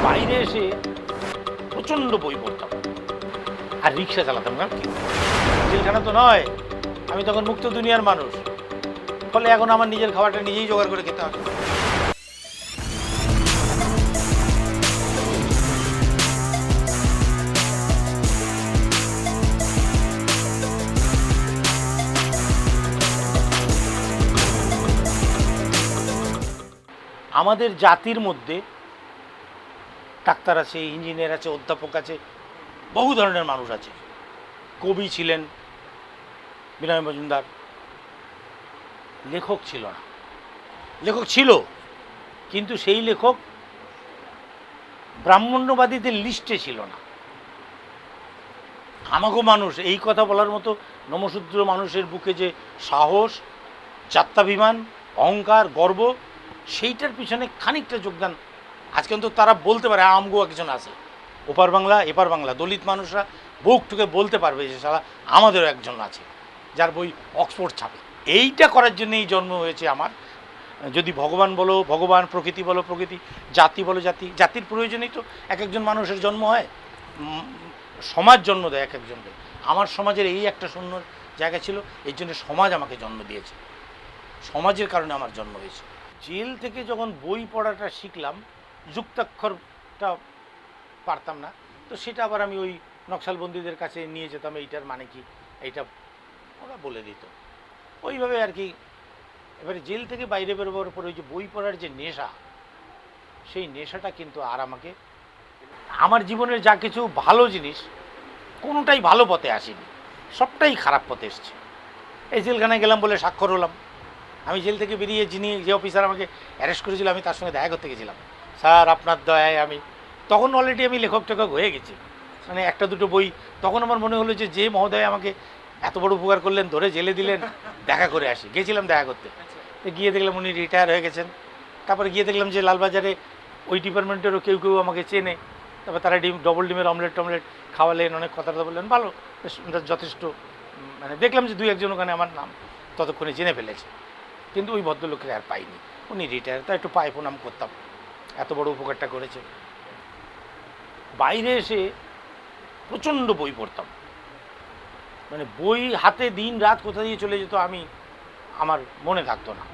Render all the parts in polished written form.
বাইরে এসে প্রচণ্ড বই পড়তাম আর রিক্সা চালাতাম না। কি জেলখানা তো নয়, আমি তখন মুক্ত দুনিয়ার মানুষ। ফলে এখন আমার নিজের খাবারটা নিজেই জোগাড় করে খেতে হবে। আমাদের জাতির মধ্যে ডাক্তার আছে, ইঞ্জিনিয়ার আছে, অধ্যাপক আছে, বহু ধরনের মানুষ আছে। কবি ছিলেন বিনয় মজুমদার, লেখক ছিল না। লেখক ছিল, কিন্তু সেই লেখক ব্রাহ্মণ্যবাদীদের লিস্টে ছিল না। আমাকেও মানুষ এই কথা বলার মতো নমশূদ্র মানুষের বুকে যে সাহস, চাত্তাভিমান, অহংকার, গর্ব, সেইটার পিছনে খানিকটা যোগদান আজকে অন্তত তারা বলতে পারে আমগো একজন আছে। ওপার বাংলা এপার বাংলা দলিত মানুষরা বুক ঠুকে বলতে পারবে যে সালা আমাদেরও একজন আছে যার বই অক্সফোর্ড ছাপে। এইটা করার জন্যই জন্ম হয়েছে আমার। যদি ভগবান বলো ভগবান, প্রকৃতি বলো প্রকৃতি, জাতি বলো জাতি, জাতির প্রয়োজনেই তো এক একজন মানুষের জন্ম হয়, সমাজ জন্ম দেয় এক একজনকে। আমার সমাজের এই একটা শূন্য জায়গা ছিল, এই জন্য সমাজ আমাকে জন্ম দিয়েছে, সমাজের কারণে আমার জন্ম হয়েছে। জেল থেকে যখন বই পড়াটা শিখলাম, যুক্তাক্ষরটা পারতাম না, তো সেটা আবার আমি ওই নকশালবন্দিদের কাছে নিয়ে যেতাম, এইটার মানে কি, এইটা ওরা বলে দিত ওইভাবে আর কি। এবারে জেল থেকে বাইরে বেরোবার পরে ওই যে বই পড়ার যে নেশা, সেই নেশাটা কিন্তু আর আমাকে, আমার জীবনের যা কিছু ভালো জিনিস কোনোটাই ভালো পথে আসেনি, সবটাই খারাপ পথে এসছে। এই জেলখানায় গেলাম বলে স্বাক্ষর হলাম। আমি জেল থেকে বেরিয়ে যে অফিসার আমাকে অ্যারেস্ট করেছিল, আমি তার সঙ্গে দেখা করতে গেছিলাম। স্যার আপনার দয়ায় আমি, তখন অলরেডি আমি লেখক টেখক হয়ে গেছি, মানে একটা দুটো বই। তখন আমার মনে হলো যে মহোদয় আমাকে এত বড় উপকার করলেন, ধরে জেলে দিলেন, দেখা করে আসি। গেছিলাম দেখা করতে, তো গিয়ে দেখলাম উনি রিটায়ার হয়ে গেছেন। তারপরে গিয়ে দেখলাম যে লালবাজারে ওই ডিপার্টমেন্টেরও কেউ কেউ আমাকে চেনে। তারপর তারা ডবল ডিমের অমলেট টমলেট খাওয়ালেন, অনেক কথা বললেন, ভালো, যথেষ্ট। মানে দেখলাম যে দুই একজন ওখানে আমার নাম ততক্ষণে জেনে ফেলেছে, কিন্তু ওই ভদ্রলোককে আর পাইনি। উনি রিটায়ার, তা একটু পায়ে প্রণাম করতাম, এত বড় উপকারটা করেছে। বাইরে এসে প্রচণ্ড বই পড়তাম, মানে বই হাতে দিন রাত কোথা দিয়ে চলে যেত আমি, আমার মনে থাকতো না।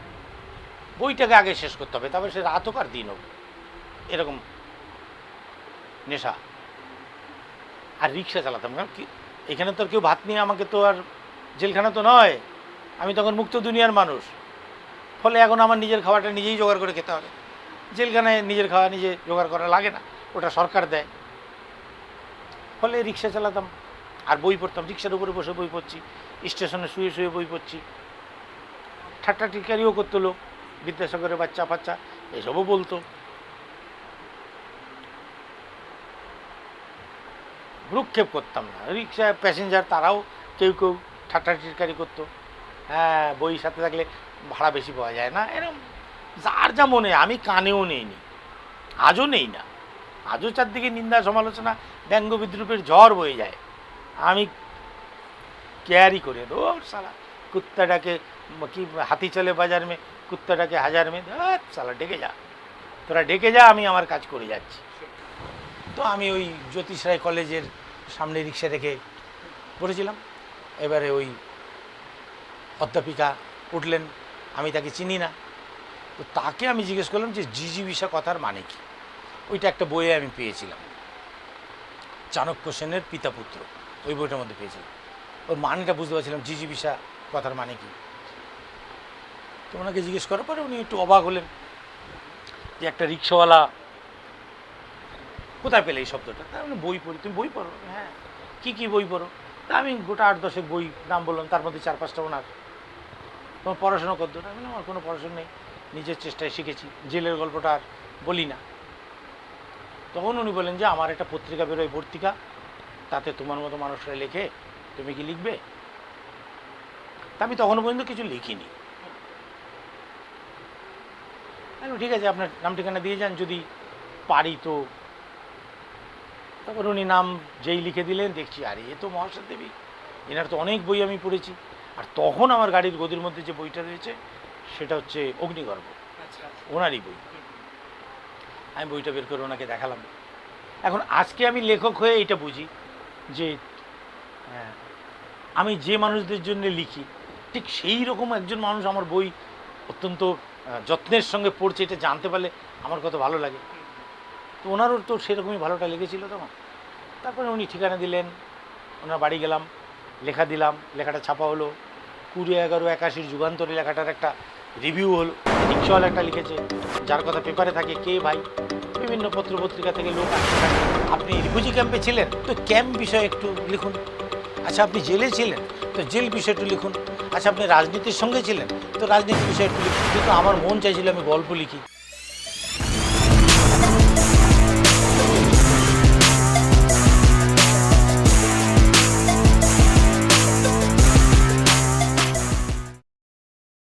বইটাকে আগে শেষ করতে হবে, তারপরে সে রাত হোক আর দিন হোক, এরকম নেশা। আর রিক্সা চালাতাম না। কি এখানে তো আর কেউ ভাত নিয়ে আমাকে, তো আর জেলখানা তো নয়, আমি তখন মুক্ত দুনিয়ার মানুষ। ফলে এখন আমার নিজের খাবারটা নিজেই জোগাড় করে খেতে হবে। জেলখানায় নিজের খাওয়া নিজে জোগাড় করা লাগে না, ওটা সরকার দেয়। ফলে রিক্সা চালাতাম আর বই পড়তাম, রিক্সার উপরে বসে বই পড়ছি, স্টেশনে শুয়ে শুয়ে বই পড়ছি। ঠাট্টা টিকারিও করতো লোক, বিদ্যাসাগরের বাচ্চা ফাচ্চা এসবও বলতো। ভ্রুক্ষেপ করতাম না। রিক্সায় প্যাসেঞ্জার তারাও কেউ কেউ ঠাট্টা টিটকারি করতো, হ্যাঁ বই সাথে থাকলে ভাড়া বেশি পাওয়া যায় না, এরকম যার যা মনে। আমি কানেও নেইনি, আজও নেই না। আজও চারদিকে নিন্দা সমালোচনা ব্যঙ্গ বিদ্রুপের ঝড় বয়ে যায়, আমি কেয়ারই করে দো সালা। কুত্তাটাকে কি হাতি চলে বাজার মে, কুত্তাটাকে হাজার মে, সালা ডেকে যা, তোরা ডেকে যা, আমি আমার কাজ করে যাচ্ছি। তো আমি ওই জ্যোতিষ রায় কলেজের সামনে রিক্সা রেখে পড়েছিলাম। এবারে ওই অধ্যাপিকা উঠলেন, আমি তাকে চিনি না, তো তাকে আমি জিজ্ঞেস করলাম যে জিজিবিষা কথার মানে কি। ওইটা একটা বইয়ে আমি পেয়েছিলাম, চাণক্য সেনের পিতা পুত্র, ওই বইটার মধ্যে পেয়েছিলাম। ওর মানেটা বুঝতে পারছিলাম, জিজিবিষা কথার মানে কি। তো ওনাকে জিজ্ঞেস করার পরে উনি একটু অবাক হলেন যে একটা রিক্সাওয়ালা কোথায় পেলে এই শব্দটা। তা আমি বই পড়ি। তুমি বই পড়ো? হ্যাঁ। কী কী বই পড়ো? তা আমি গোটা 8-10 বই নাম বললাম, তার মধ্যে 4-5টা ওনার। তোমার পড়াশোনা করতো না? আমি আমার কোনো পড়াশোনা নেই, নিজের চেষ্টায় শিখেছি, জেলের গল্পটা আর বলি না। তখন উনি বলেন যে আমার একটা পত্রিকা বেরোয় ভর্তিকা, তাতে তোমার মতো মানুষরা লেখে, তুমি কি লিখবে? তা আমি তখনও পর্যন্ত কিছু লিখিনি। আমি ঠিক আছে, আপনার নাম ঠিকানা দিয়ে যান, যদি পারি তো। তারপর উনি নাম যেই লিখে দিলেন, দেখছি আরে এ তো মহাশ্বেত দেবী, এনার তো অনেক বই আমি পড়েছি। আর তখন আমার গাড়ির গদির মধ্যে যে বইটা রয়েছে সেটা হচ্ছে অগ্নিগর্ভ, ওনারই বই। আমি বইটা বের করে ওনাকে দেখালাম। এখন আজকে আমি লেখক হয়ে এটা বুঝি যে আমি যে মানুষদের জন্য লিখি ঠিক সেই রকম একজন মানুষ আমার বই অত্যন্ত যত্নের সঙ্গে পড়ছে, এটা জানতে পারলে আমার কত ভালো লাগে। তো ওনারও তো সেরকমই ভালোটা লেগেছিল তখন। তারপরে উনি ঠিকানা দিলেন, ওনার বাড়ি গেলাম, লেখা দিলাম, লেখাটা ছাপা হলো। 20/11/81 যুগান্তরে লেখাটার একটা রিভিউ হলো। রিক্সাওয়ালা একটা লিখেছে, যার কথা পেপারে থাকে, কে ভাই? বিভিন্ন পত্রপত্রিকা থেকে লোক আসতে থাকে। আপনি রিফিউজি ক্যাম্পে ছিলেন, তো ক্যাম্প বিষয়ে একটু লিখুন। আচ্ছা আপনি জেলে ছিলেন, তো জেল বিষয়ে একটু লিখুন। আচ্ছা আপনি রাজনীতির সঙ্গে ছিলেন, তো রাজনীতির বিষয়ে একটু লিখুন। কিন্তু আমার মন চাইছিল আমি গল্প লিখি।